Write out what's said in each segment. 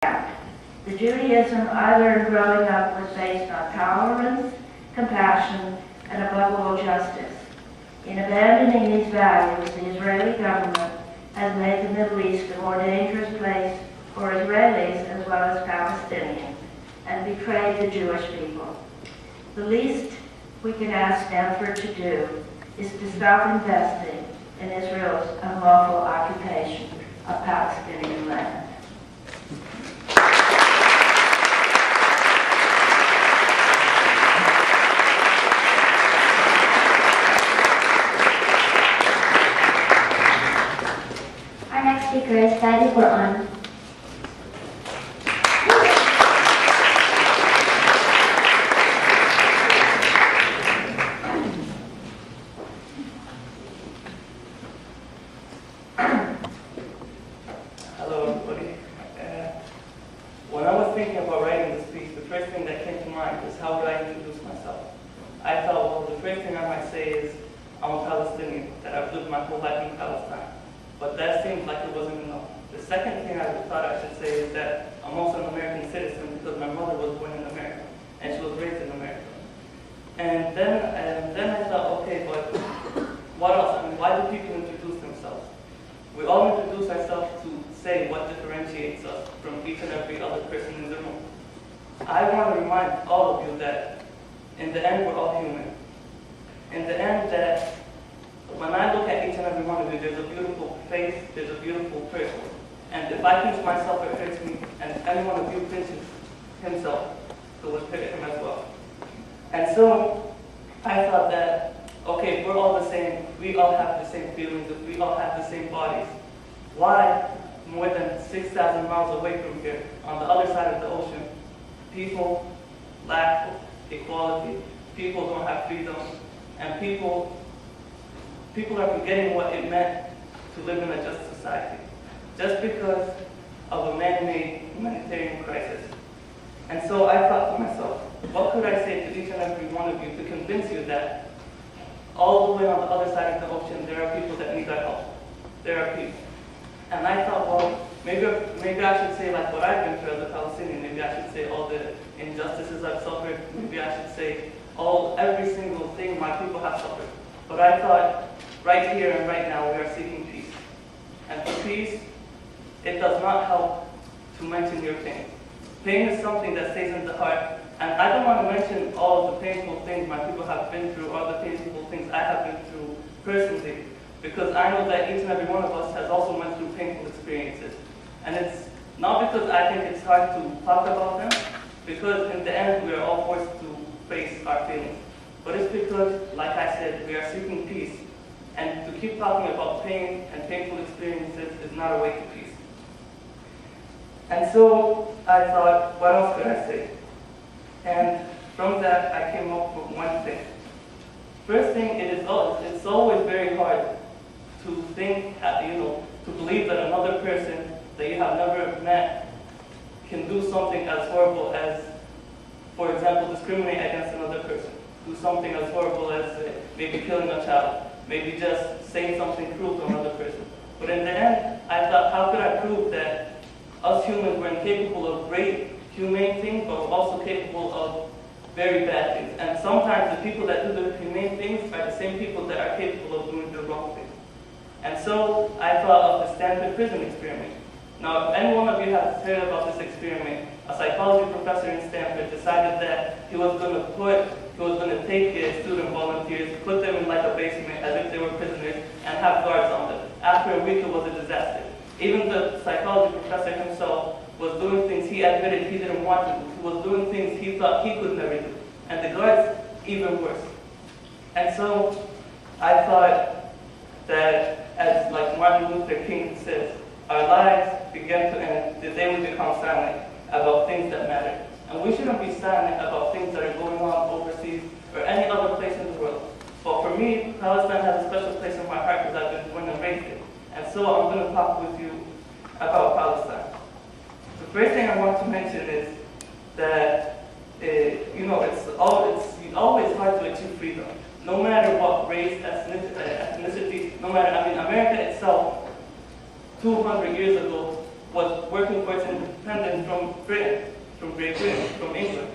The Judaism I learned growing up was based on tolerance, compassion, and above all justice. In abandoning these values, the Israeli government has made the Middle East a more dangerous place for Israelis as well as Palestinians, and betrayed the Jewish people. The least we can ask Stanford to do is to stop investing in Israel's unlawful occupation of Palestinian land. Our next speaker is Fadi Quran. Hello, everybody. When I was thinking about writing this piece, the first thing that came to mind was how would I introduce myself? I thought, well, the first thing I might say is I'm a Palestinian, that I've lived my whole life in Palestine. But that seemed like it wasn't enough. The second thing I thought I should say is that I'm also an American citizen because my mother was born in America and she was raised in America. And then I thought, okay, but what else? I mean, why do people introduce themselves? We all introduce ourselves to say what differentiates us from each and every other person in the room. I want to remind all of you that in the end, we're all human. In the end, that when I look at each and every one of you, there's a beautiful face, there's a beautiful person. And if I pinch myself, it hurts me, and if any one of you pinches himself, it would hurt him as well. And so, I thought that, okay, we're all the same, we all have the same feelings, we all have the same bodies. Why, more than 6,000 miles away from here, on the other side of the ocean, people lack equality, people don't have freedom, and people are forgetting what it meant to live in a just society, just because of a man-made humanitarian crisis. And so I thought to myself, what could I say to each and every one of you to convince you that all the way on the other side of the ocean, there are people that need our help. There are people. And I thought, well, maybe I should say like what I've been through as a Palestinian. Maybe I should say all the injustices I've suffered. Maybe I should say every single thing my people have suffered. But I thought, right here and right now, we are seeking peace. And for peace, it does not help to mention your pain. Pain is something that stays in the heart. And I don't want to mention all of the painful things my people have been through, or the painful things I have been through personally, because I know that each and every one of us has also went through painful experiences. And it's not because I think it's hard to talk about them, because in the end we are all forced to face our feelings. But it's because, like I said, we are seeking peace. And to keep talking about pain and painful experiences is not a way to peace. And so I thought, what else could I say? And from that, I came up with one thing. First thing, it's always very hard to think, to believe that another person that you have never met can do something as horrible as, for example, discriminate against another person. Do something as horrible as maybe killing a child, maybe just saying something cruel to another person. But in the end, I thought, how could I prove that us humans were incapable of great humane things, but also capable of very bad things? And sometimes the people that do the humane things are the same people that are capable of doing the wrong things. And so I thought of the Stanford prison experiment. Now, if any one of you has heard about this experiment, a psychology professor in Stanford decided that he was going to take student volunteers, put them in like a basement as if they were prisoners, and have guards on them. After a week, it was a disaster. Even the psychology professor himself was doing things he admitted he didn't want to do. He was doing things he thought he could never do. And the guards, even worse. And so I thought that, as like Martin Luther King says, our lives begin to end the day we become silent about things that matter. And we shouldn't be silent about things that are going on overseas or any other place in the world. But for me, Palestine has a special place in my heart because I've been born and raised it. And so I'm going to talk with you about Palestine. The first thing I want to mention is that, it's always hard to achieve freedom. No matter what race, ethnicity, no matter, America itself, 200 years ago, was working for its independence from Britain, from Great Britain, from England.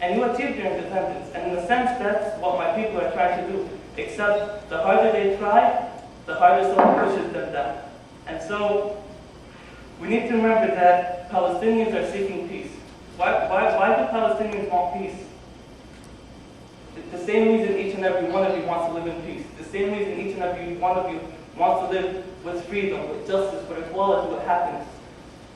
And you achieved your independence. And in a sense, that's what my people are trying to do. Except the harder they try, the harder someone pushes them down. And so, we need to remember that Palestinians are seeking peace. Why do Palestinians want peace? The same reason each and every one of you wants to live in peace. The same reason each and every one of you wants to live with freedom, with justice, with equality, with happiness.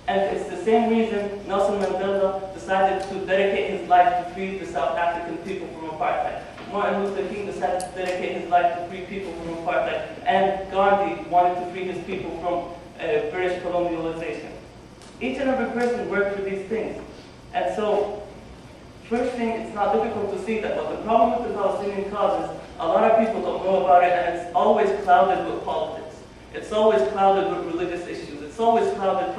And it's the same reason Nelson Mandela decided to dedicate his life to free the South African people from apartheid. Martin Luther King decided to dedicate his life to free people from apartheid. And Gandhi wanted to free his people from British colonialization. Each and every person worked for these things. And so, first thing, it's not difficult to see that, but the problem with the Palestinian cause is a lot of people don't know about it, and it's always clouded with politics. It's always clouded with religious issues. It's always clouded.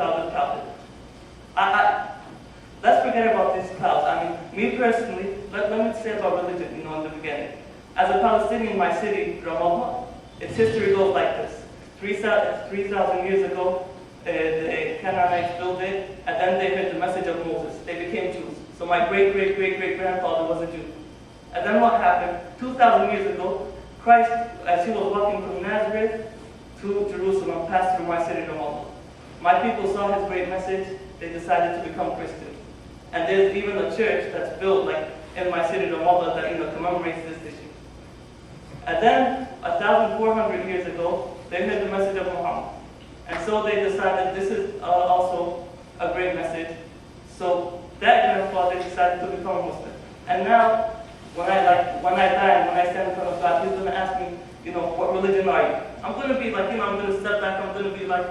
Let's forget about these clouds. I mean, me personally, let me say about religion, in the beginning. As a Palestinian, my city, Ramallah, its history goes like this. 3,000 years ago, the Canaanites built it, and then they heard the message of Moses. They became Jews. So my great-great-great-great-grandfather was a Jew. And then what happened? 2,000 years ago, Christ, as he was walking from Nazareth to Jerusalem, passed through my city, Ramallah. My people saw his great message. They decided to become Christians. And there's even a church that's built like in my city, Ramallah, that commemorates this issue. And then, 1,400 years ago, they heard the message of Muhammad. And so they decided this is also a great message. So that grandfather decided to become a Muslim. And now, when I die and when I stand in front of God, he's going to ask me, what religion are you? I'm going to be like, I'm going to step back, I'm going to be like,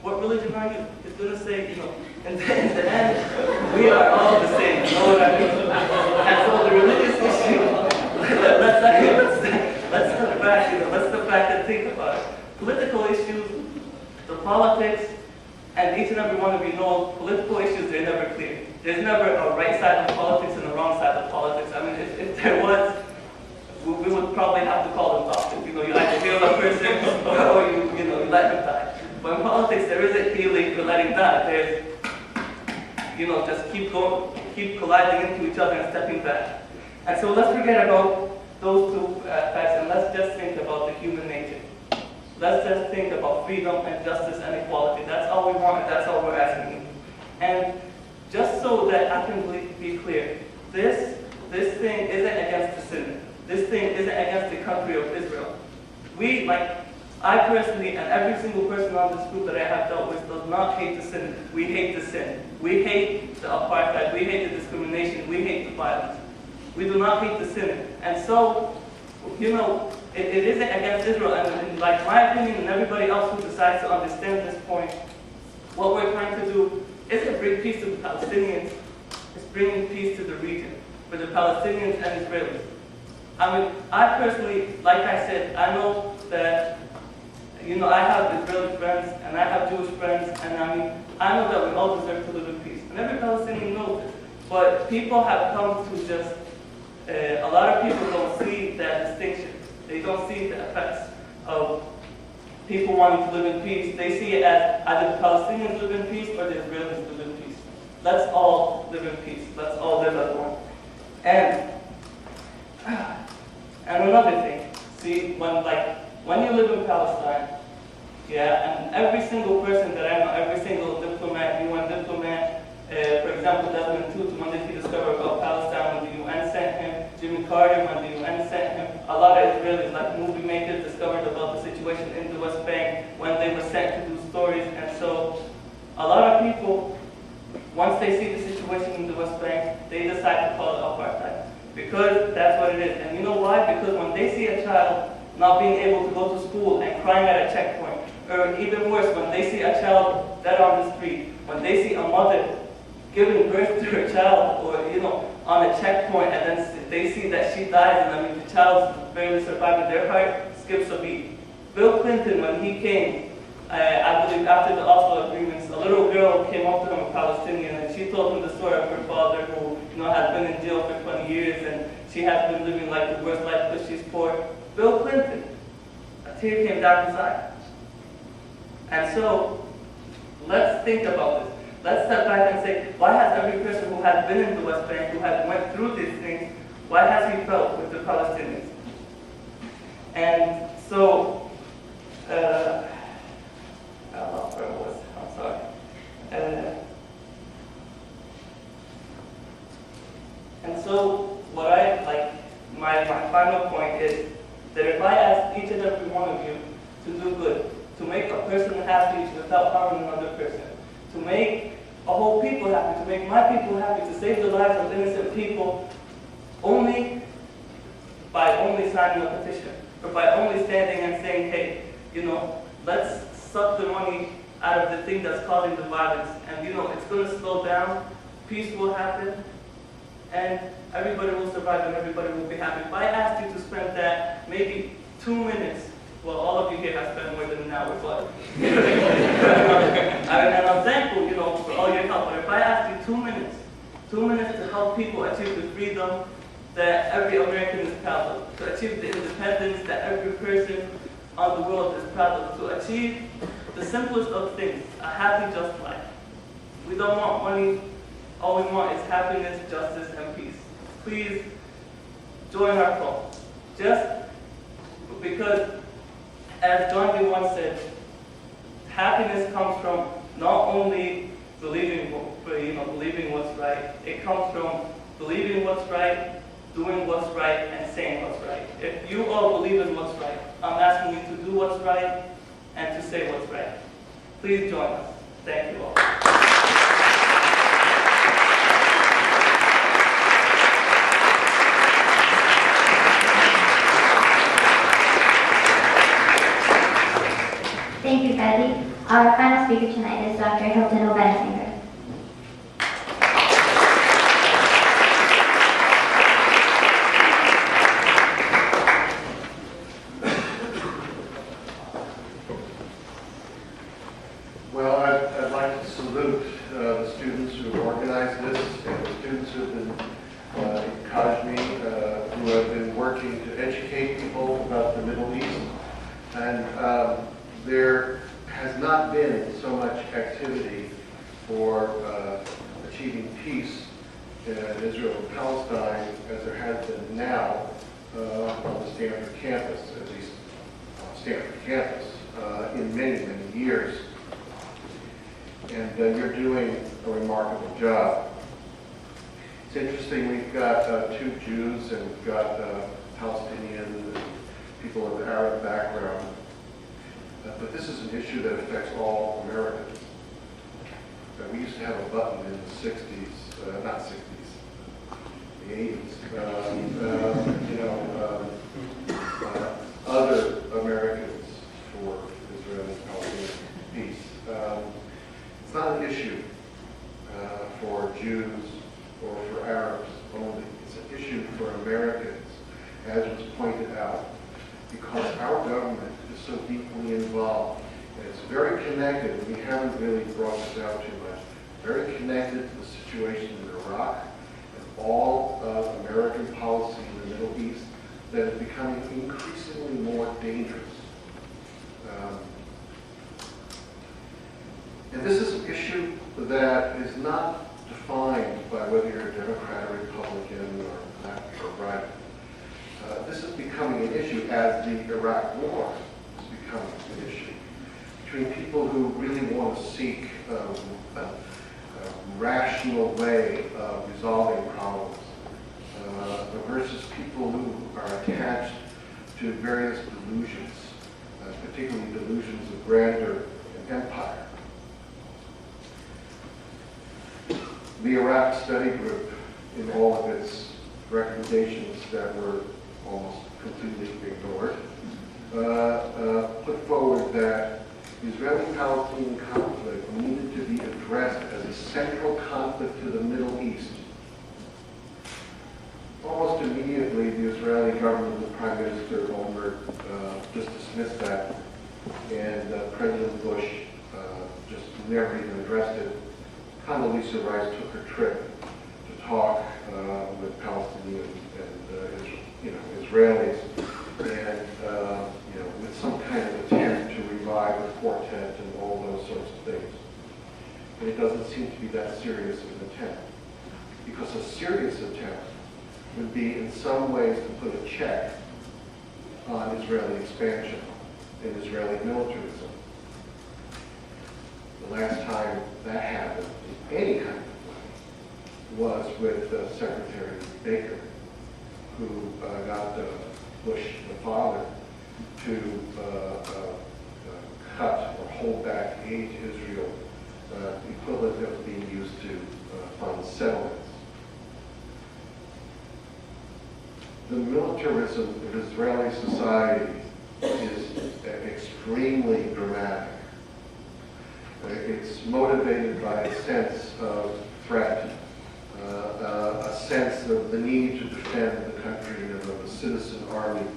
what religion are you? He's going to say, in the end, we are all the same, you know what I mean? And so the religious issue, let's step back and think about it. Political issues, the politics, and each and every one of you know, political issues, they're never clear. There's never a right side of politics and a wrong side of politics. I mean, if there was, we would probably have to call them toxic. You either heal a person or you let them die. But in politics, there isn't healing or letting die. There's, just keep colliding into each other and stepping back. And so let's forget about those two facts and let's just think about the human nature. Let's just think about freedom and justice and equality. That's all we want, and that's all we're asking you. And just so that I can be clear, this thing isn't against the sinner. This thing isn't against the country of Israel. I personally, and every single person on this group that I have dealt with, does not hate the sinner. We hate the sin. We hate the apartheid. We hate the discrimination. We hate the violence. We do not hate the sinner. And so, it isn't against Israel, and in my opinion, and everybody else who decides to understand this point, what we're trying to do isn't bring peace to the Palestinians, it's bringing peace to the region, for the Palestinians and Israelis. I personally, like I said, I know that, I have Israeli friends, and I have Jewish friends, and I know that we all deserve to live in peace, and every Palestinian knows this, but people have come to just, a lot of people don't see that distinction. They don't see the effects of people wanting to live in peace. They see it as either the Palestinians live in peace or the Israelis live in peace. Let's all live in peace. Let's all live as one. And another thing, see, when you live in Palestine, and every single person that I know, every single diplomat, UN diplomat, for example, Desmond Tutu, when did he discover about Palestine, when the UN sent him, Jimmy Carter, when the UN sent him, a lot of Israelis, like movie makers, discovered about the situation in the West Bank when they were sent to do stories. And so a lot of people, once they see the situation in the West Bank, they decide to call it apartheid. Because that's what it is. And you know why? Because when they see a child not being able to go to school and crying at a checkpoint, or even worse, when they see a child dead on the street, when they see a mother giving birth to her child, or on a checkpoint, and then they see that she dies, and the child's barely surviving, their heart skips a beat. Bill Clinton, when he came, I believe after the Oslo agreements, a little girl came up to him, a Palestinian, and she told him the story of her father, who had been in jail for 20 years, and she has been living the worst life because she's poor. Bill Clinton, a tear came down his eye. And so, Let's think about this. Let's step back and say, why has every person who has been in the West Bank, who has went through these things, why has he felt with the Palestinians? And so, I'm sorry. And so, what I like, my final point is that if I ask each and every one of you to do good, to make a person happy without harming another person, to make a whole people happy, to make my people happy, to save the lives of innocent people, only by only signing a petition, or by only standing and saying, hey, let's suck the money out of the thing that's causing the violence, and it's going to slow down, peace will happen, and everybody will survive and everybody will be happy. If I asked you to spend that maybe 2 minutes, well, all of you here have spent more than an hour, but and I'm thankful, for all your help. But if I asked you 2 minutes to help people achieve the freedom that every American is proud of, to achieve the independence that every person on the world is proud of, to achieve the simplest of things, a happy, just life. We don't want money. All we want is happiness, justice, and peace. Please join our cause. Just because, as Gandhi once said, happiness comes from not only believing what's right. It comes from believing what's right, doing what's right, and saying what's right. If you all believe in what's right, I'm asking you to do what's right and to say what's right. Please join us. Thank you all. Thank you, Fadi. Our final speaker tonight is Dr. Hilton Obenzinger. Well, I'd like to salute the students who have organized this and the students who have been encouraged me, who have been working to educate people about the Middle East. And there has not been so much activity for achieving peace in Israel and Palestine as there has been now on the Stanford campus, at least on Stanford campus, in many, many years. And you're doing a remarkable job. It's interesting, we've got 2 Jews and we've got Palestinian and people of Arab background. But this is an issue that affects all Americans. We used to have a button in the 60s, not 60s, the 80s, other Americans for Israel and Palestinian peace. It's not an issue for Jews or for Arabs only. It's an issue for Americans, as was pointed out, because our government is so deeply involved. And it's very connected, and we haven't really brought this out too much, very connected to the situation in Iraq and all of American policy in the Middle East that is becoming increasingly more dangerous. And this is an issue that is not defined by whether you're a Democrat or Republican or left or right. This is becoming an issue as the Iraq War is becoming an issue between people who really want to seek a rational way of resolving problems versus people who are attached to various delusions, particularly delusions of grandeur and empire. The Iraq Study Group, in all of its recommendations that were almost completely ignored, put forward that the Israeli-Palestinian conflict needed to be addressed as a central conflict to the Middle East. Almost immediately, the Israeli government, the Prime Minister Omar, just dismissed that, and President Bush just never even addressed it. Condoleezza Rice took her trip to talk with Palestinians and Israelis, and with some kind of attempt to revive the quartet and all those sorts of things. And it doesn't seem to be that serious of an attempt. Because a serious attempt would be in some ways to put a check on Israeli expansion and Israeli militarism. The last time that happened in any kind of way was with Secretary Baker, who got Bush, the father, to cut or hold back aid to Israel, the equivalent of being used to fund settlements. The militarism of Israeli society is extremely dramatic. It's motivated by a sense of threat, a sense of the need to defend the country and of a citizen army.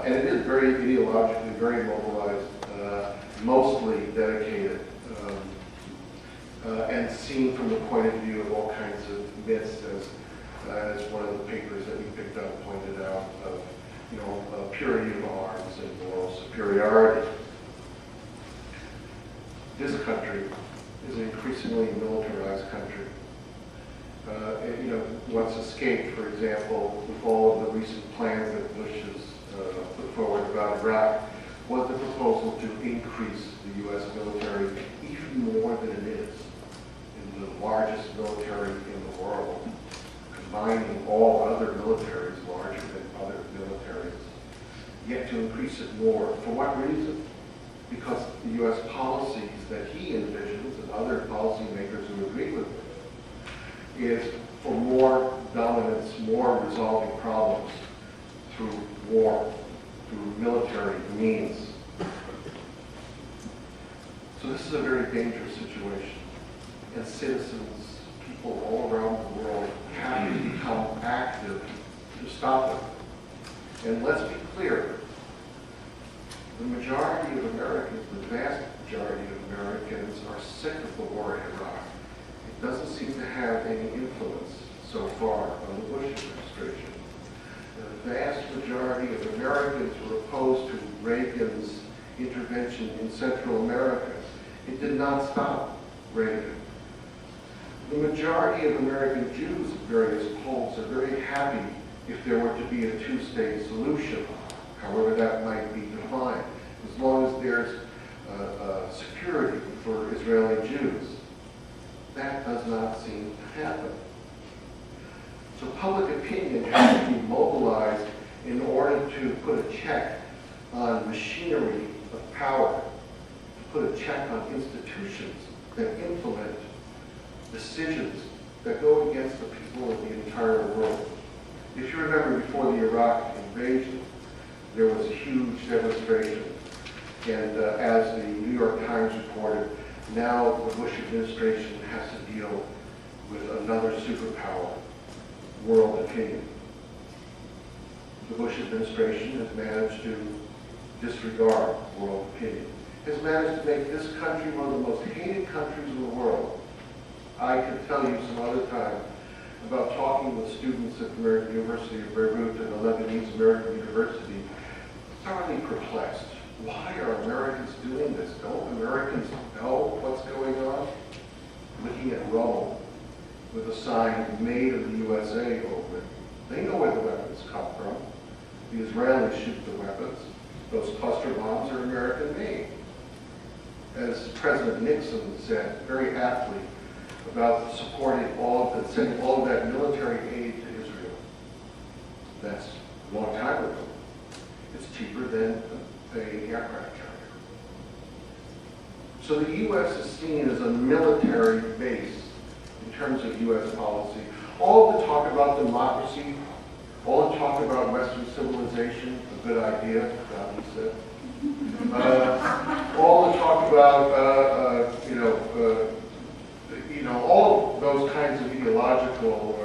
And it is very ideologically very mobilized, mostly dedicated, and seen from the point of view of all kinds of myths, as one of the papers that we picked up pointed out, of purity of arms and moral superiority. This country is an increasingly militarized country. What's escaped, for example, with all of the recent plans that Bush has put forward about Iraq, was the proposal to increase the U.S. military even more than it is in the largest military in the world, combining all other militaries larger than other militaries, yet to increase it more. For what reason? Because the U.S. policies that he envisions and other policymakers who agree with him is for more dominance, more resolving problems through war, through military means. So this is a very dangerous situation. And citizens, people all around the world, have to become active to stop it. And let's be clear, the majority of Americans, the vast majority of Americans, are sick of the war in Iraq. It doesn't seem to have any influence so far on the Bush administration. The vast majority of Americans were opposed to Reagan's intervention in Central America. It did not stop Reagan. The majority of American Jews at various polls are very happy if there were to be a two-state solution, however that might be defined, as long as there's security for Israeli Jews. That does not seem to happen. So public opinion has to be mobilized in order to put a check on machinery of power, to put a check on institutions that implement decisions that go against the people of the entire world. If you remember, before the Iraq invasion, there was a huge demonstration. And as the New York Times reported, now the Bush administration has to deal with another superpower, world opinion. The Bush administration has managed to disregard world opinion, has managed to make this country one of the most hated countries in the world. I could tell you some other time about talking with students at the American University of Beirut and the Lebanese American University, thoroughly perplexed. Why are Americans doing this? Don't Americans know what's going on? Looking at Rome with a sign made in the USA over it. They know where the weapons come from. The Israelis shoot the weapons. Those cluster bombs are American made. As President Nixon said very aptly about supporting sending all of that military aid to Israel. That's a long time ago. It's cheaper than an aircraft carrier. So the U.S. is seen as a military base in terms of U.S. policy. All the talk about democracy, all the talk about Western civilization, a good idea, Fadi said. All the talk about, all those kinds of ideological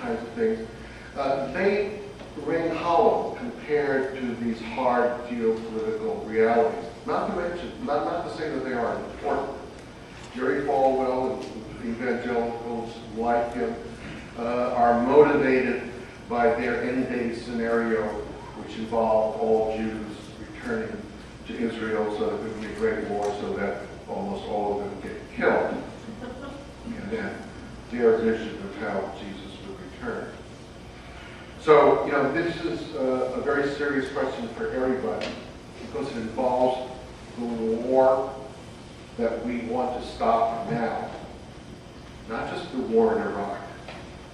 kinds of things, they ring hollow compared to these hard geopolitical realities. Not to say that they aren't important. Jerry Falwell and evangelicals like him are motivated by their end-day scenario, which involved all Jews returning to Israel so that there would be a great war, so that almost all of them get killed. And then their vision of how Jesus would return. So, this is a very serious question for everybody because it involves the war that we want to stop now. Not just the war in Iraq,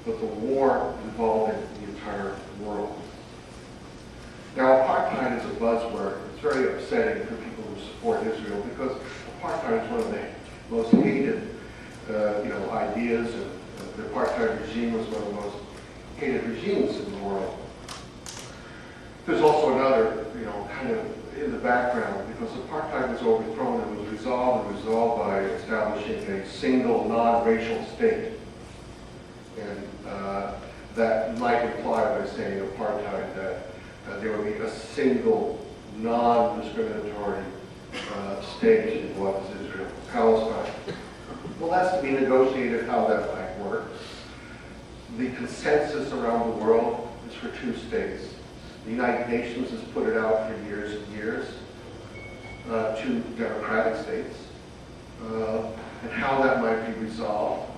but the war involving the entire world. Now, apartheid is a buzzword. It's very upsetting for people who support Israel because apartheid is one of the most hated, ideas, and the apartheid regime was one of the most hated regimes in the world. There's also another, kind of in the background, because apartheid was overthrown and was resolved by establishing a single non-racial state. And that might imply by saying apartheid that there would be a single non-discriminatory state in what is Israel, Palestine. Well, that's to be negotiated how that might work. The consensus around the world is for 2 states. The United Nations has put it out for years and years, 2 democratic states. And how that might be resolved,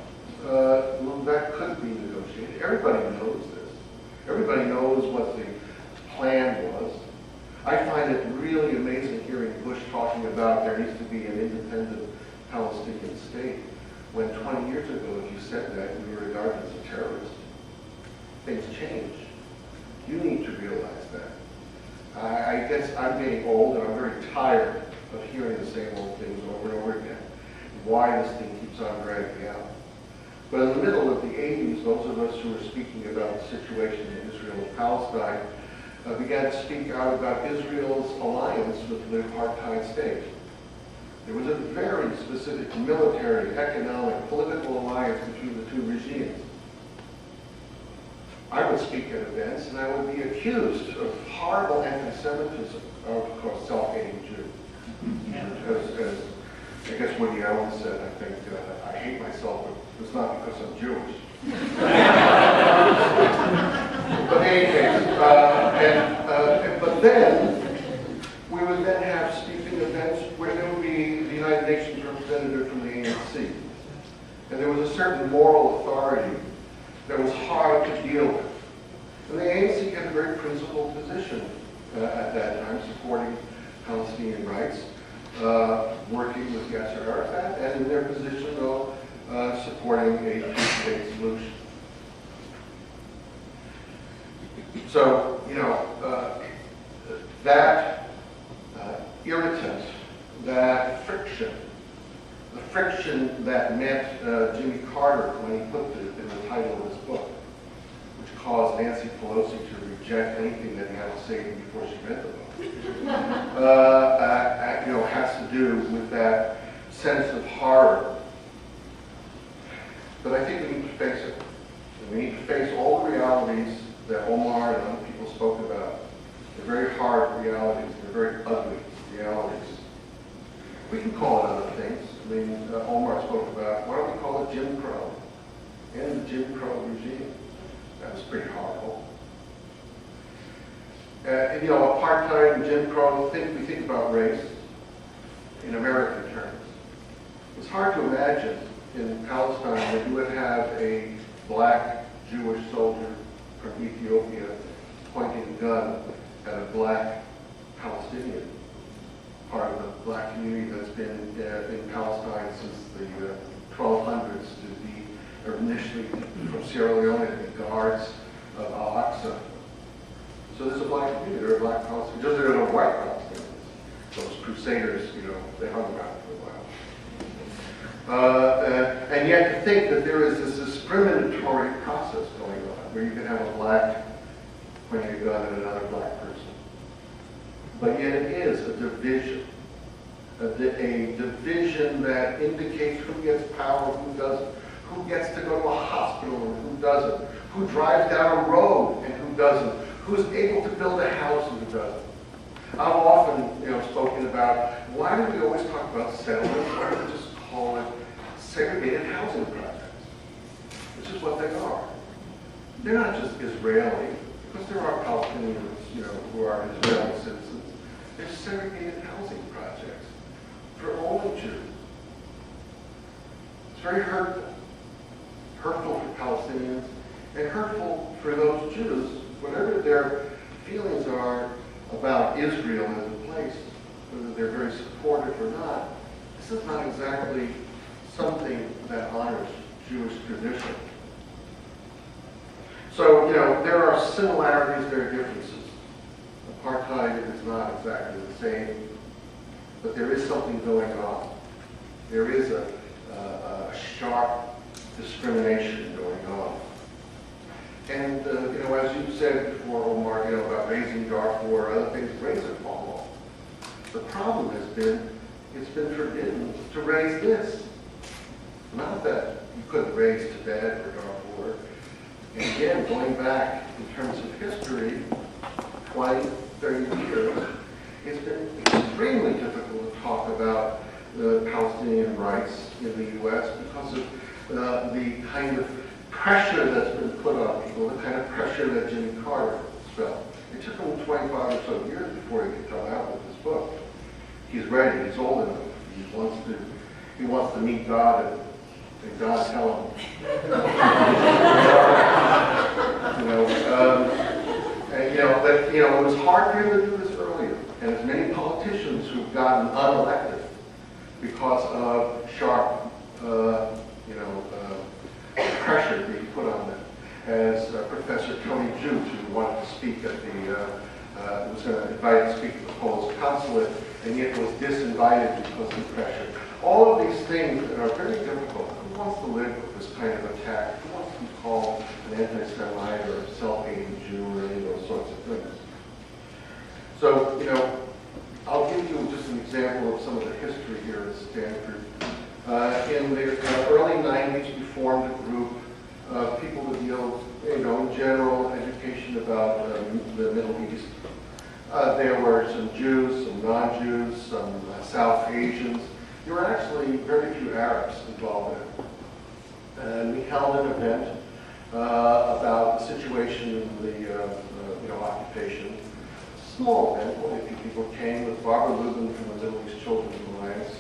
well, that could be negotiated. Everybody knows this. Everybody knows what the plan was. I find it really amazing hearing Bush talking about there needs to be an independent Palestinian state, when 20 years ago, if you said that, you were regarded as a terrorist. Things change. You need to realize that. I guess I'm getting old, and I'm very tired of hearing the same old things over and over again. Why this thing keeps on dragging out. But in the middle of the 80s, those of us who were speaking about the situation in Israel and Palestine began to speak out about Israel's alliance with the apartheid state. There was a very specific military, economic, political alliance between the 2 regimes. I would speak at events and I would be accused of horrible anti-Semitism, of course, self-hating Jew. As I guess Woody Allen said, I think, I hate myself, but it's not because I'm Jewish. But in any case, but then, we would then have speaking events where there would be the United Nations representative from the ANC. And there was a certain moral authority that was hard to deal with. And the ANC had a very principled position at that time, supporting Palestinian rights, working with Yasser Arafat, and in their position, though, supporting a 2-state solution. So, that irritant, that friction, the friction that met Jimmy Carter when he put it in the title of his book, which caused Nancy Pelosi to reject anything that he had to say before she read the book, has to do with that sense of horror. But I think we need to face it. We need to face all the realities that Omar and other people spoke about. They're very hard realities. They're very ugly realities. We can call it other things. I mean, Omar spoke about, why don't we call it Jim Crow? And the Jim Crow regime. That was pretty horrible. Apartheid and Jim Crow, we think about race in American terms. It's hard to imagine in Palestine that you would have a black Jewish soldier from Ethiopia pointing a gun at a black Palestinian, part of the black community that's been in Palestine since the 1200s to be initially from Sierra Leone to be guards of Al-Aqsa. So there's a black community, there are black Palestinians, just there are no white Palestinians. Those crusaders, they hung around for a while. And yet to think that there is this discriminatory process going on, where you can have a black pointing a gun at another black person. But yet it is a division. A division that indicates who gets power, who doesn't, who gets to go to a hospital and who doesn't, who drives down a road and who doesn't, who's able to build a house and who doesn't. I've often, spoken about, why do we always talk about settlements? Why don't we just call it segregated housing projects? Which is what they are. They're not just Israeli, because there are Palestinians, who are Israeli citizens. They're segregated housing projects for only Jews, very hurtful. Hurtful for Palestinians and hurtful for those Jews, whatever their feelings are about Israel as a place, whether they're very supportive or not. This is not exactly something that honors Jewish tradition. So, there are similarities, there are differences. Apartheid is not exactly the same, but there is something going on. There is a sharp discrimination going on. And, as you said before, Omar, about raising Darfur or other things, raise it all. The problem has been, it's been forbidden to raise this. Not that you couldn't raise Tibet or Darfur. And again, going back in terms of history, 20, 30 years, it's been extremely difficult to talk about the Palestinian rights in the U.S. because of the kind of pressure that's been put on people, the kind of pressure that Jimmy Carter felt. It took him 25 or so years before he could come out with this book. He's ready, he's old enough, he wants to meet God and God tell him. But it was hard for him to do this earlier. And as many politicians who've gotten unelected because of sharp, pressure being put on them. As Professor Tony Jute, who wanted to speak at was invited to speak at the Polish consulate, and yet was disinvited because of pressure. All of these things are very difficult. Who wants to live with this kind of attack? Who wants to be called an anti-Semite or a self-hating Jew or any of those sorts of things? So, I'll give you just an example of some of the history here at Stanford. In the early 90s, we formed a group of people who deal, in general education about the Middle East. There were some Jews, some non-Jews, some South Asians. There were actually very few Arabs involved in it. And we held an event about the situation in the occupation. Small event, only a few people came, with Barbara Lubin from the Middle East Children's Alliance,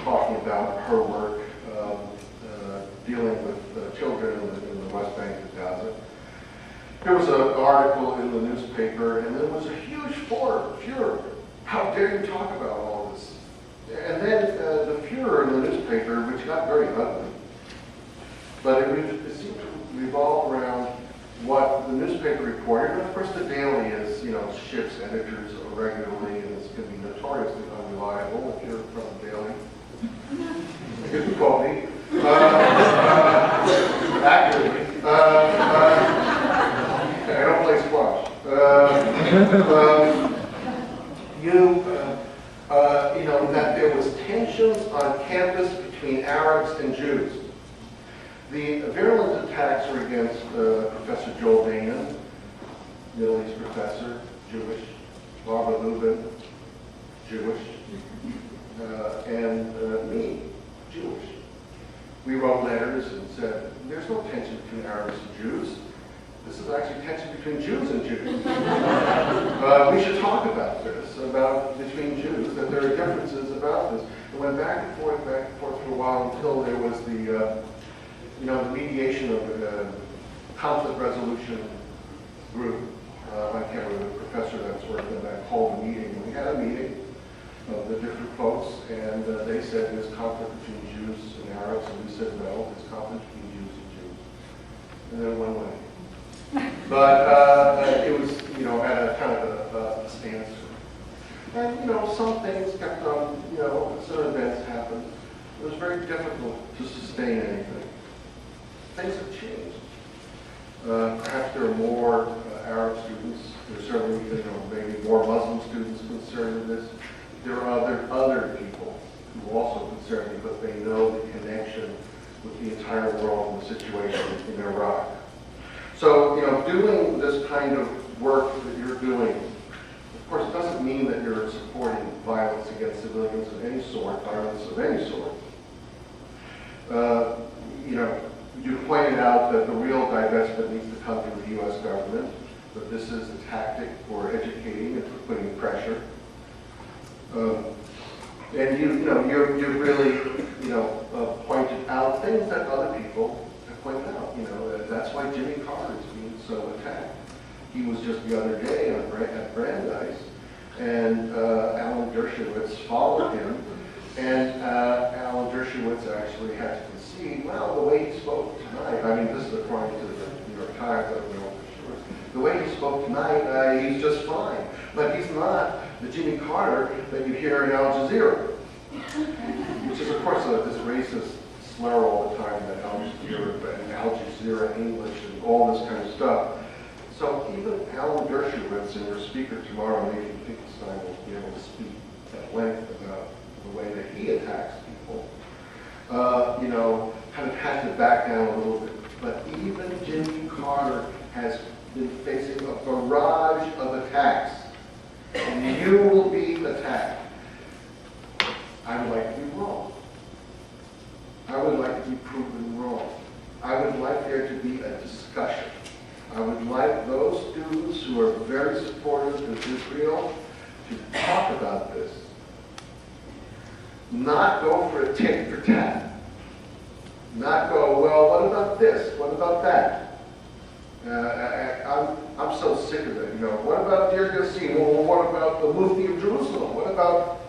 talking about her work dealing with children in the West Bank of Gaza. There was an article in the newspaper, and there was a huge furor. How dare you talk about all this? And then the furor in the newspaper, which got very ugly, but it seemed to revolve around what the newspaper reported. And of course, the Daily is, shifts editors regularly, and it's going to be notoriously unreliable if you're from the Daily. You can quote me. Accurately. I don't play squash. That there was tensions on campus between Arabs and Jews. The virulent attacks were against Professor Joel Danon, Middle East professor, Jewish, Barbara Lubin, Jewish, and me, Jewish. We wrote letters and said, there's no tension between Arabs and Jews. This is actually tension between Jews and Jews. We should talk about this, about between Jews, that there are differences about this. It went back and forth for a while until there was the mediation of the conflict resolution group. I can't remember the professor that's working on that called a meeting. We had a meeting of the different folks, and they said there's conflict between Jews and Arabs, and we said no, there's conflict between Jews and Jews. And then it went away. But it was, at a kind of a standstill. And, some things kept on, some events happened. It was very difficult to sustain anything. Things have changed. Perhaps there are more Arab students. There's certainly, maybe more Muslim students concerned with this. There are other people who are also concerned because they know the connection with the entire world and the situation in Iraq. So, doing this kind of work that you're doing, of course, doesn't mean that you're supporting violence against civilians of any sort, violence of any sort. You pointed out that the real divestment needs to come from the U.S. government, but this is a tactic for educating and for putting pressure. And you've really, pointed out things that other people have pointed out. That's why Jimmy Carter is being so attacked. He was just the other day at Brandeis, and Alan Dershowitz followed him, and Alan Dershowitz actually had to concede, well, the way he spoke tonight, I mean, this is according to the New York Times, I don't know for sure, the way he spoke tonight, he's just fine. But he's not the Jimmy Carter that you hear in Al Jazeera, which is, of course, this racist slur all the time, that Al Jazeera English and all this kind of stuff. So even Alan Dershowitz, in your speaker tomorrow, maybe Finkelstein will be able to speak at length about the way that he attacks people, kind of had to back down a little bit. But even Jimmy Carter has been facing a barrage of attacks. And you will be attacked. I would like to be wrong. I would like to be proven wrong. I would like there to be a discussion. I would like those students who are very supportive of Israel to talk about this. Not go for a tit for tat. Not go, well, what about this? What about that? I'm so sick of it. What about Deir Yassin? Well, what about the Mufti of Jerusalem? What about,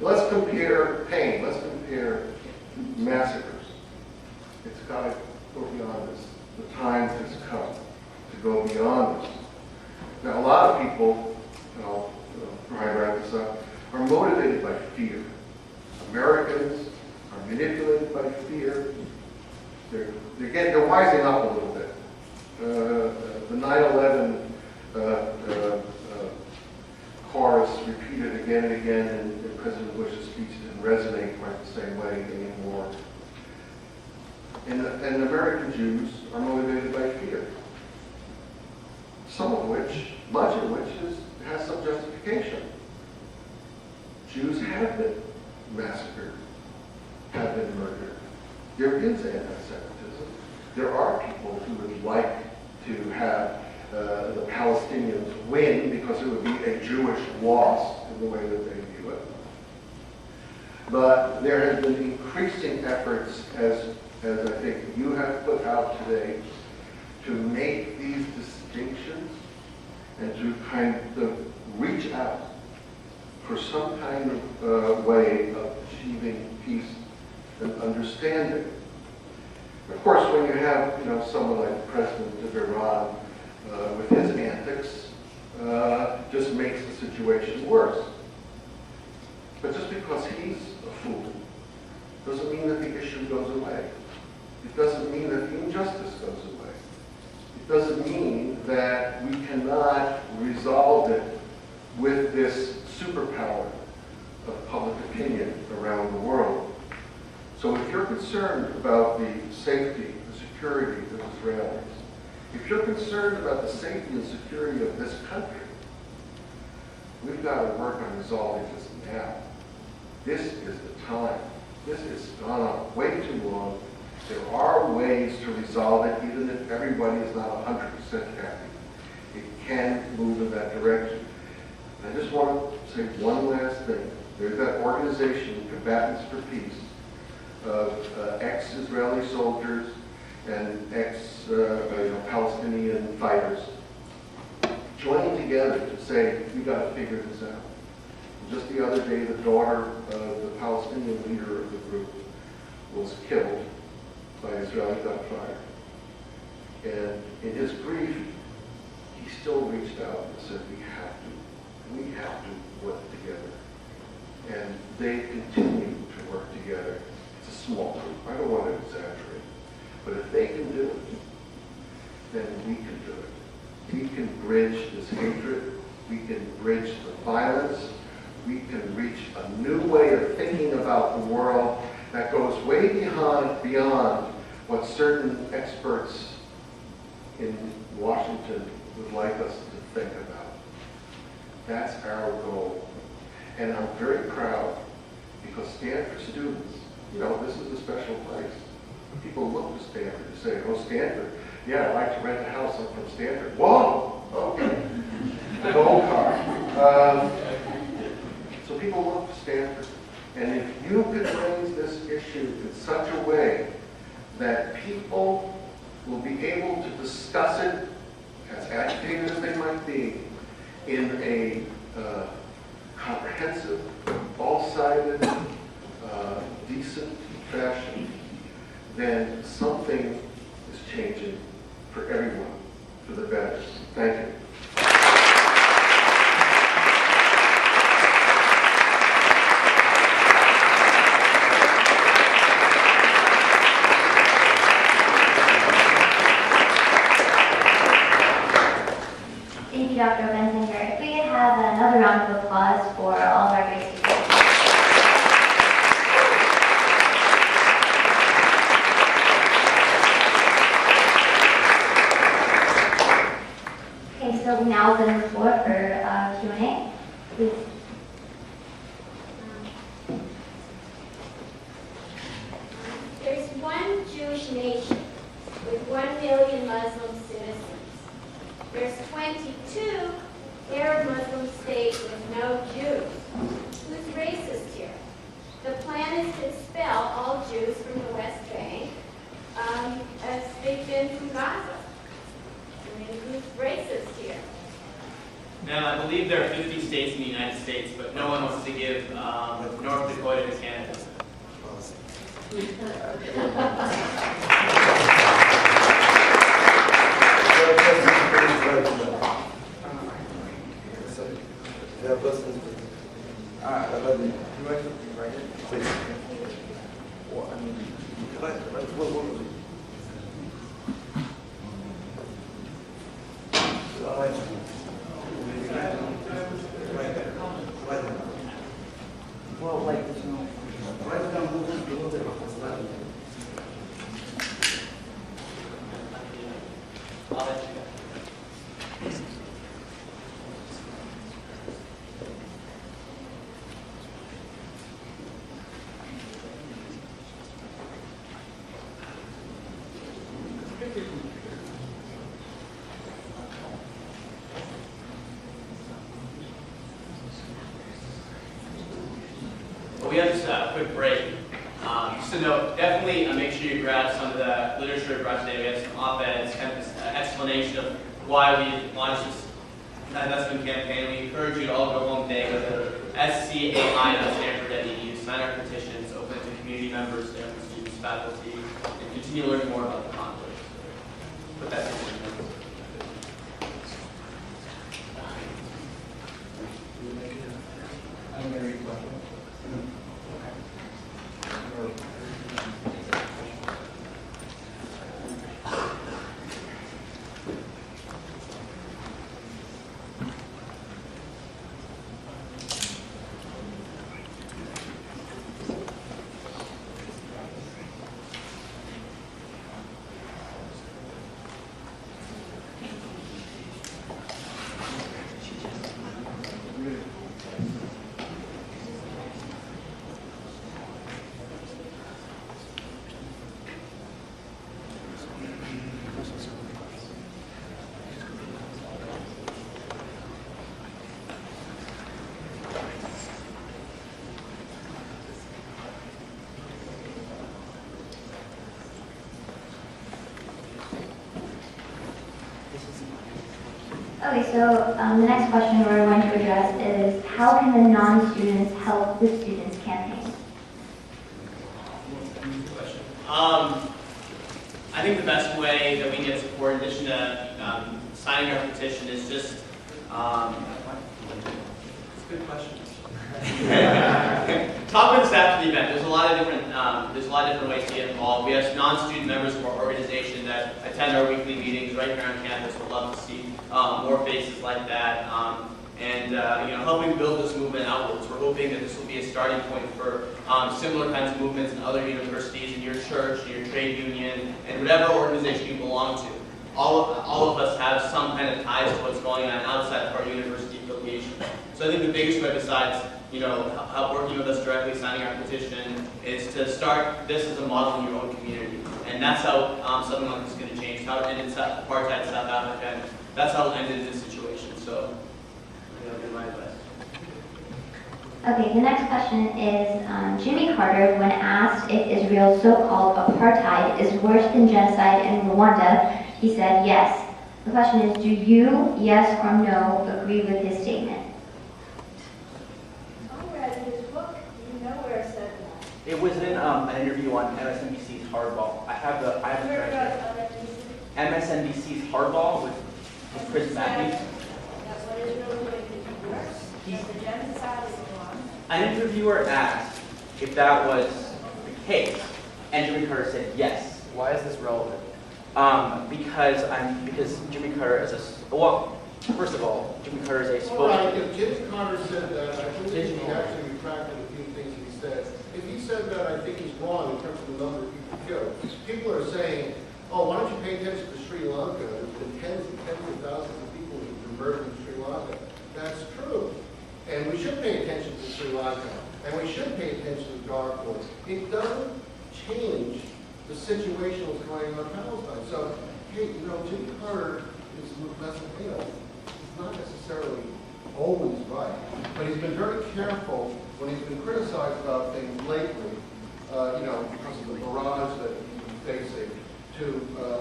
let's compare pain. Let's compare massacres. It's got to go beyond this. The time has come to go beyond this. Now, a lot of people, try to wrap this up, are motivated by fear. Americans are manipulated by fear. They're wising up a little bit. The 9/11 chorus repeated again and again in President Bush's speech didn't resonate quite the same way anymore. And American Jews are motivated by fear. Much of which has some justification. Jews have been massacred, have been murdered. There is anti-Semitism. There are people who would like to have the Palestinians win because it would be a Jewish loss in the way that they view it. But there has been increasing efforts, as I think you have put out today, to make these distinctions and to kind of reach out for some kind of way of achieving peace and understanding. Of course, when you have, someone like the president of Iran with his antics, just makes the situation worse. But just because he's a fool doesn't mean that the issue goes away. It doesn't mean that the injustice goes away. It doesn't mean that we cannot resolve it with this superpower of public opinion around the world. So if you're concerned about the safety, the security of Israelis, if you're concerned about the safety and security of this country, we've got to work on resolving this now. This is the time. This has gone on way too long. There are ways to resolve it, even if everybody is not 100% happy. It can move in that direction. And I just want to say one last thing. There's that organization, Combatants for Peace, of ex-Israeli soldiers and ex-Palestinian fighters joining together to say, we've got to figure this out. Just the other day, the daughter of the Palestinian leader of the group was killed by Israeli gunfire. And in his grief, he still reached out and said, we have to work together. And they continue to work together. It's a small group. I don't want to exaggerate. But if they can do it, then we can do it. We can bridge this hatred. We can bridge the violence. We can reach a new way of thinking about the world that goes way beyond what certain experts in Washington would like us to think about. That's our goal. And I'm very proud because Stanford students, this is a special place. People look to Stanford and say, oh, Stanford, yeah, I'd like to rent a house. I'm from Stanford. Whoa! Okay. The gold car. So people look to Stanford And if you could raise this issue in such a way that people will be able to discuss it, as agitated as they might be, in a comprehensive, all-sided, decent fashion, then something is changing for everyone, for the better. Thank you. Thank you, Dr. Obenzinger. If we could have another round of applause for all of our great speakers. Okay, so we now open the floor for Q&A. Please. There's one Jewish nation with 1 million Muslim citizens. There's 22 Arab Muslim states with no Jews. Who's racist here? The plan is to expel all Jews from the West Bank, as they've been from Gaza. I mean, who's racist here? Now, I believe there are 50 states in the United States, but no one wants to give North Dakota to Canada. We have just a quick break. Just a note, definitely make sure you grab some of the literature we brought today. We have some op-eds, kind of this explanation of why we launched this divestment campaign. We encourage you to all go home today with scai.stanford.edu, sign our petitions, open it to community members, students, faculty, and continue learning more about the conflict. Put that in your notes. I'm going to read questions. Okay, so the next question we're going to address is how can the non-students help the students' campaign? I think the best way that we can get support, in addition to signing our petition, is just it's a good question. Talk with staff at the event. There's a lot of different ways to get involved. We have non-student members of our organization that attend our weekly meetings right here on campus. We'd love to see more faces like that, and helping build this movement outwards. We're hoping that this will be a starting point for similar kinds of movements in other universities, in your church, in your trade union, and whatever organization you belong to. All of us have some kind of ties to what's going on outside of our university affiliation. So I think the biggest way, besides help working with us directly, signing our petition, is to start this as a model in your own community. And that's how something like this is going to change. How it ended in apartheid South Africa, and that's how it ended in this situation. So, that'll be my advice. Okay, the next question is, Jimmy Carter, when asked if Israel's so-called apartheid is worse than genocide in Rwanda, he said yes. The question is, do you, yes or no, agree with his statement? I read his book. You know where it said that. It was in an interview on MSNBC's Hardball. I have the transcript. MSNBC's Hardball with Chris Matthews. That's what Israel is going to do worse. The genocide is wrong. An interviewer asked if that was the case, and Jimmy Carter said yes. Why is this relevant? Because Jimmy Carter is first of all, Jimmy Carter is a All right, spokesman. if Jimmy Carter said that, I think he actually retracted a few things he said. If he said that, I think he's wrong in terms of the number of people killed. People are saying, oh, why don't you pay attention to Sri Lanka? There's been tens and tens of thousands of people who've been murdered in Sri Lanka. That's true. And we should pay attention to Sri Lanka. And we should pay attention to Darfur. It doesn't change the situation that's going on in Palestine. So, hey, Jimmy Carter is less, he's not necessarily always right, but he's been very careful when he's been criticized about things lately, because of the barrage that he's facing, to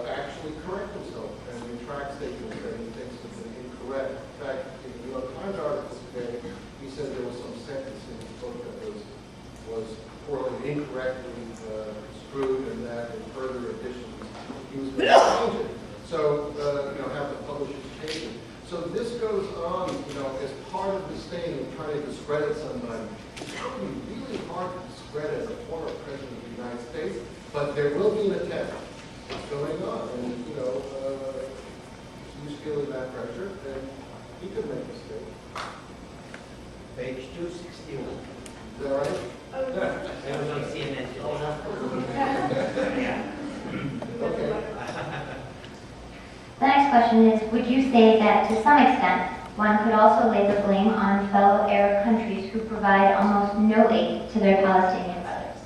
actually correct himself and retract statements that he thinks have been incorrect. In fact, in the New York Times article today, he said there was some sentence in his book that was poorly, incorrectly construed, and that in further additions he was going to change it. So, have the publishers change it. So this goes on, as part of this thing of trying to discredit somebody. It's going to be really hard to discredit a former president of the United States, but there will be an attempt. It's going on, and he's feeling that pressure, and he could make a mistake. Page 261. Is that right? It was on CNN today. Okay. The next question is, would you say that to some extent, one could also lay the blame on fellow Arab countries who provide almost no aid to their Palestinian brothers?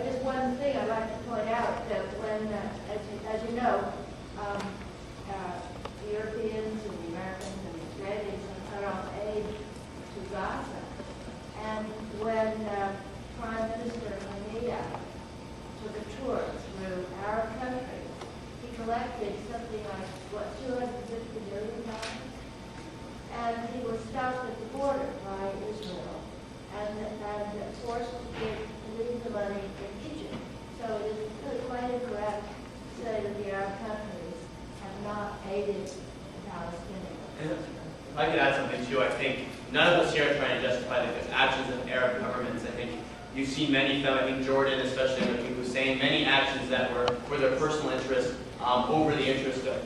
Just one thing I'd like to point out, that when, as you know, the Europeans and the Americans and the Israelis have cut off aid to Gaza. And when Prime Minister Hamida took a tour through Arab countries, he collected something like, $250 million? And he was stopped at the border by Israel and forced to leave the money in Egypt. So it is really quite incorrect to say that the Arab countries have not aided the Palestinians. If I could add something too, I think none of us here are trying to justify the actions of Arab governments. I think you've seen many, I think Jordan, especially with Hussein, many actions that were for their personal interest over the interest of the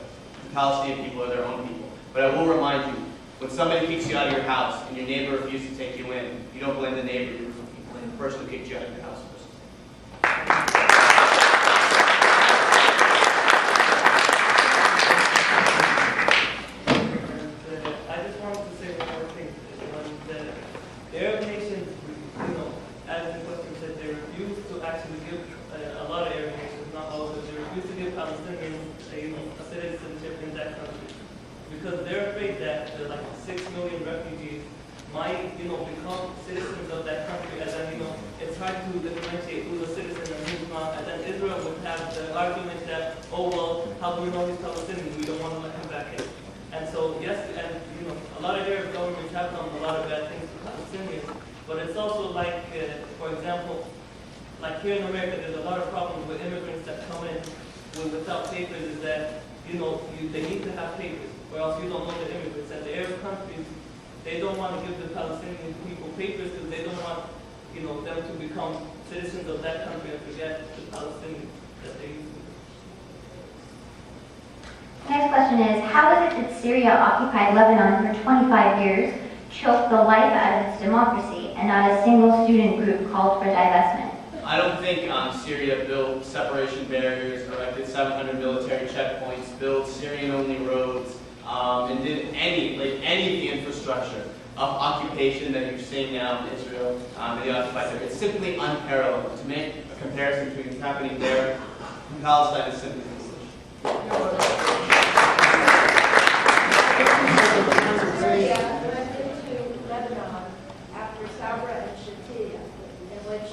Palestinian people or their own people. But I will remind you, when somebody kicks you out of your house and your neighbor refuses to take you in, you don't blame the neighbor, you blame the person who kicked you out of your house first. I just wanted to say one more thing. The Arab nations, as the question said, they refuse to actually give, a lot of Arab nations, not all, but they refuse to give Palestinians a citizenship in that country. Because they're afraid that the 6 million refugees might, become citizens of that country, and then, it's hard to differentiate who's a citizen and who's not. And then Israel would have the argument that, oh well, how do we know he's Palestinian? We don't want to let him back in. And so, yes, and a lot of Arab governments have done a lot of bad things to Palestinians, but it's also like, for example, like here in America, there's a lot of problems with immigrants that come in without papers. Is that they need to have papers, or else you don't know the immigrants. And the Arab countries, they don't want to give the Palestinian people papers because they don't want them to become citizens of that country and forget the Palestinians that they used to. Next question is, how is it that Syria occupied Lebanon for 25 years, choked the life out of its democracy, and not a single student group called for divestment? I don't think Syria built separation barriers, erected 700 military checkpoints, built Syrian-only roads, and did any of the infrastructure of occupation that you're seeing now in Israel and the occupied area. It's simply unparalleled. To make a comparison between what's happening there and Palestine is simply foolish. Syria went into Lebanon after Sabra and Shatila, in which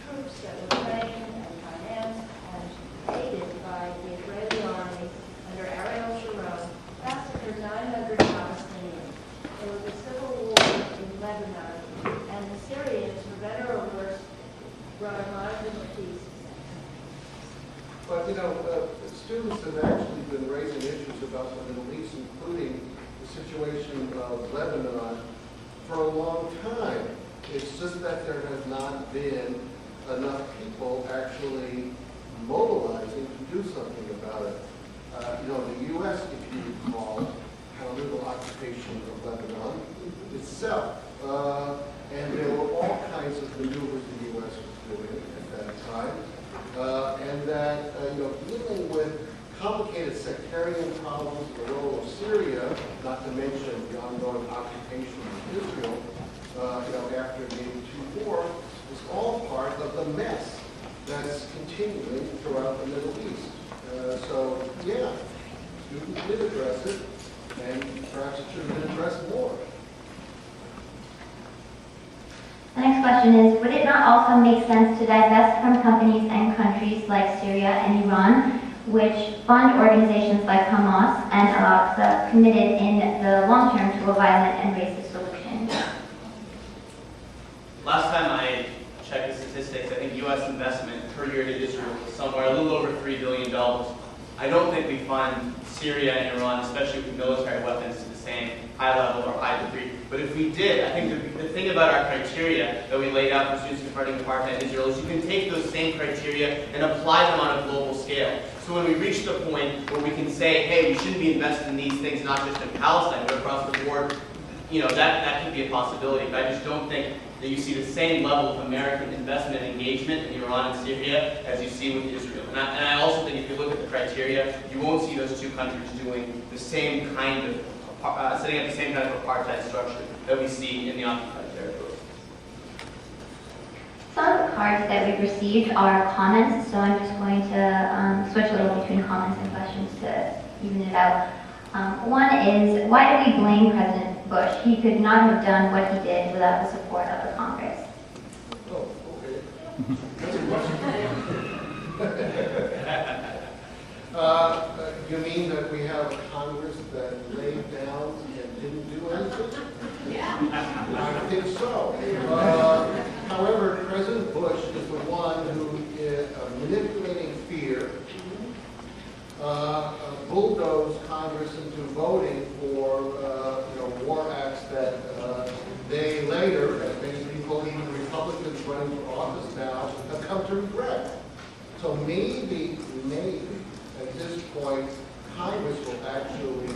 troops that were trained and financed and aided by the Israeli army under Ariel Sharon massacred 900 Palestinians. There was a civil war in Lebanon, and the Syrians, for better or worse, brought a lot of peace. But, students have actually been raising issues about the Middle East, including the situation of Lebanon, for a long time. It's just that there has not been enough people actually mobilizing to do something about it. The U.S., if you recall, had a little occupation of Lebanon itself. And there were all kinds of maneuvers the U.S. was doing at that time. And that, dealing with complicated sectarian problems, the role of Syria, not to mention the ongoing occupation of Israel, after the 1982 war, is all part of the mess that's continuing throughout the Middle East. Students did address it, and perhaps it should have been addressed more. The next question is, would it not also make sense to divest from companies and countries like Syria and Iran, which fund organizations like Hamas and Al-Aqsa committed in the long term to a violent and racist solution? Last time I checked the statistics, I think U.S. investment per year to Israel was somewhere a little over $3 billion. I don't think we fund Syria and Iran, especially with military weapons, to the same high level or high degree. But if we did, I think the thing about our criteria that we laid out for students confronting apartheid in Israel is you can take those same criteria and apply them on a global scale. So when we reach the point where we can say, hey, we shouldn't be invested in these things, not just in Palestine, but across the board, that could be a possibility. But I just don't think that you see the same level of American investment and engagement in Iran and Syria as you see with Israel. And I also think if you look at the criteria, you won't see those two countries doing the same kind of, setting up the same kind of apartheid structure that we see in the occupied territories. Some of the cards that we've received are comments, so I'm just going to switch a little between comments and questions to even it out. One is, why do we blame President Bush? He could not have done what he did without the support of the Congress. Oh, okay. That's a question. You mean that we have a Congress that laid down and didn't do anything? Yeah. I think so. However, President Bush is the one who is manipulating fear, bulldozed Congress into voting for war acts that they later, as many people, even Republicans running for office now, have come to regret. So maybe at this point, Congress will actually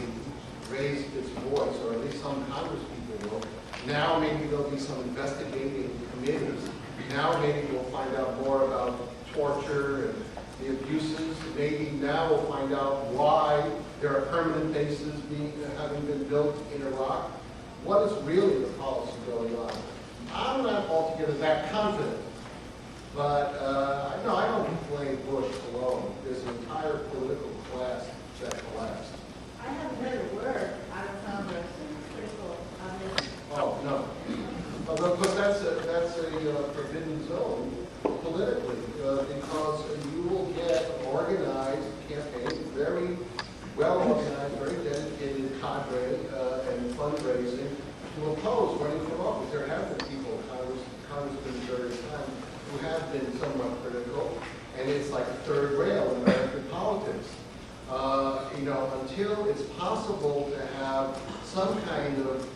raise its voice, or at least some Congress people will. Now maybe there'll be some investigating committees. Now maybe we'll find out more about torture and the abuses. Maybe now we'll find out why there are permanent bases having been built in Iraq. What is really the policy going on? I'm not altogether that confident. But no, I don't blame Bush alone. There's an entire political class that collapsed. I haven't heard a word out of Congress critical of this. Oh, no. But that's a forbidden zone politically, because you will get organized campaigns, very well organized, very dedicated cadre and fundraising to oppose running for office. There have been people in Congress been various times who have been somewhat critical, and it's like a third rail in American politics. Until it's possible to have some kind of,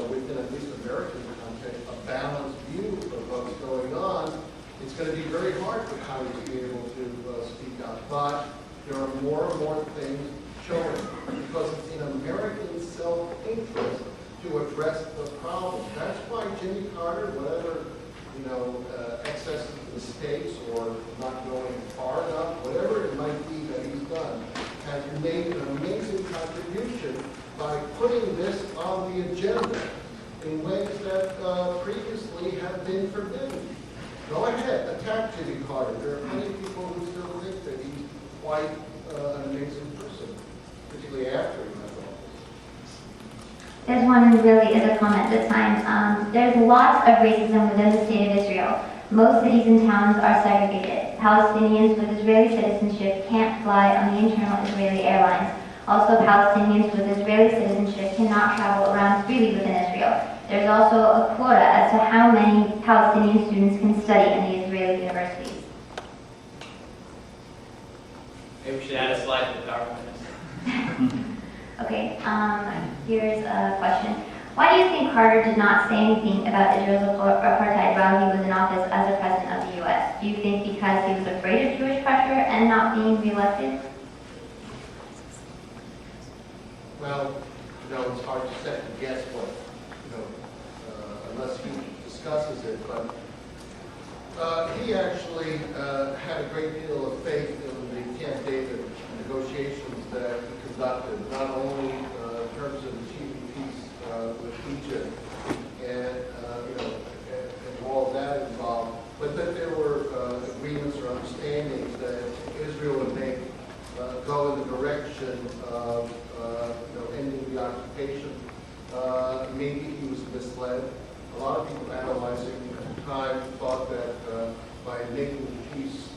within at least American context, a balanced view of what's going on, it's going to be very hard for Congress to be able to speak out. But there are more and more things showing, because it's in American self-interest to address the problem. That's why Jimmy Carter, whatever excesses of mistakes or not going far enough, whatever it might be that he's done, has made an amazing contribution by putting this on the agenda in ways that previously have been forbidden. Go ahead, attack Jimmy Carter. There are many people who still think that he's quite an amazing person, particularly after he left office. There's one one really is a comment this time. There's lots of racism within the state of Israel. Most cities and towns are segregated. Palestinians with Israeli citizenship can't fly on the internal Israeli airlines. Also, Palestinians with Israeli citizenship cannot travel around freely within Israel. There's also a quota as to how many Palestinian students can study in the Israeli universities. Maybe we should add a slide to the PowerPoint. Okay, here's a question. Why do you think Carter did not say anything about Israel's apartheid while he was in office as a president of the U.S.? Do you think because he was afraid of Jewish pressure and not being reelected? Well, it's hard to second guess what, unless he discusses it, but he actually had a great deal of faith in the Camp David negotiations that he conducted, not only in terms of achieving peace with Egypt and, and all of that involved, but that there were agreements or understandings that Israel would make go in the direction of ending the occupation. Maybe he was misled. A lot of people analyzing at the time thought that by making peace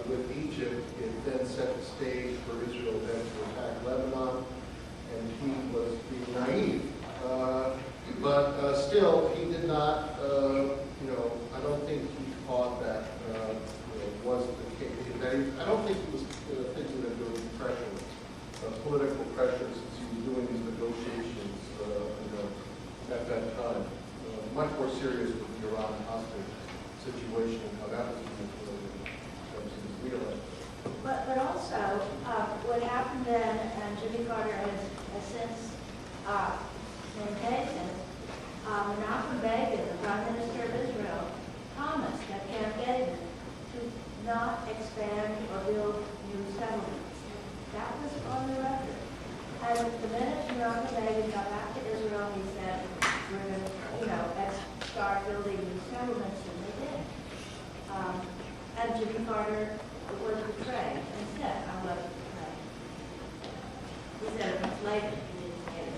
with Egypt, it then set the stage for Israel then to attack Lebanon, and he was being naive. But still, he did not, I don't think he thought that was the case. I don't think he was thinking that there would be pressure, political pressure, since he was doing these negotiations, at that time. Much more serious with the Iran hostage situation and how that was being played in terms of his reelection. But also, what happened then, and Jimmy Carter has since maintained this, Menachem Begin, the Prime Minister of Israel, promised at Camp David to not expand or build new settlements. That was on the record. And the minute Menachem Begin got back to Israel, he said, we're going to, let's start building new settlements, and they did. And Jimmy Carter was betrayed and said, I was betrayed. He said it much later, he didn't get it.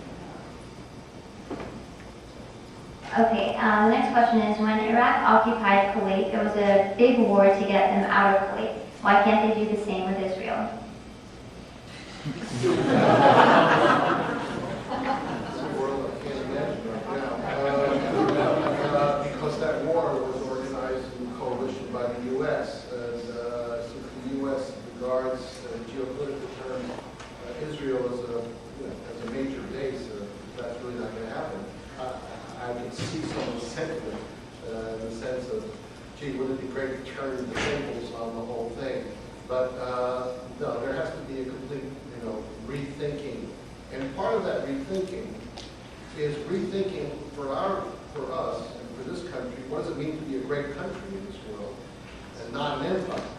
Okay, the next question is, when Iraq occupied Kuwait, there was a big war to get them out of Kuwait. Why can't they do the same with Israel? It's a world I can't imagine right now. Because that war was organized in coalition by the U.S. And since the U.S. regards geopolitical terms Israel as a major base, that's really not going to happen. I can see some of the sentiment in the sense of, gee, wouldn't it be great to turn the tables on the whole thing? But no, there has to be a complete, rethinking. And part of that rethinking is rethinking for us and for this country, what does it mean to be a great country in this world? And not an empire.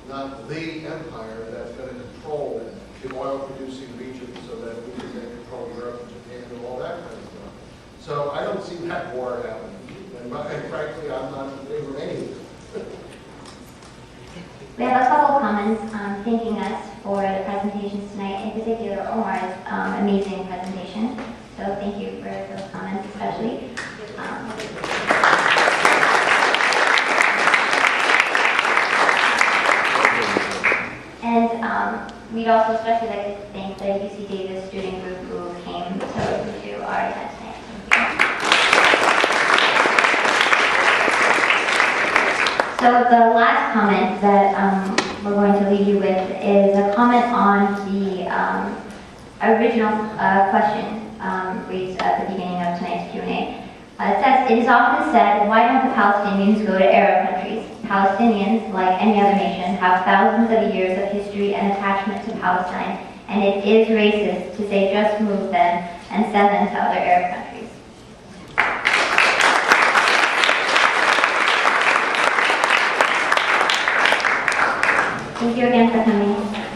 Not the empire that's going to control the oil-producing regions so that we can then control Europe and Japan and all that kind of stuff. So I don't see that war happening. And frankly, I'm not in favor of any of it. We have a couple comments thanking us for the presentations tonight, in particular Omar's amazing presentation. So thank you for those comments especially. And we'd also especially like to thank the UC Davis student group who came to listen to our event tonight. So the last comment that we're going to leave you with is a comment on the original question raised at the beginning of tonight's Q&A. It says, it is often said, why don't the Palestinians go to Arab countries? Palestinians, like any other nation, have thousands of years of history and attachment to Palestine, and it is racist to say just move them and send them to other Arab countries. Thank you again for coming.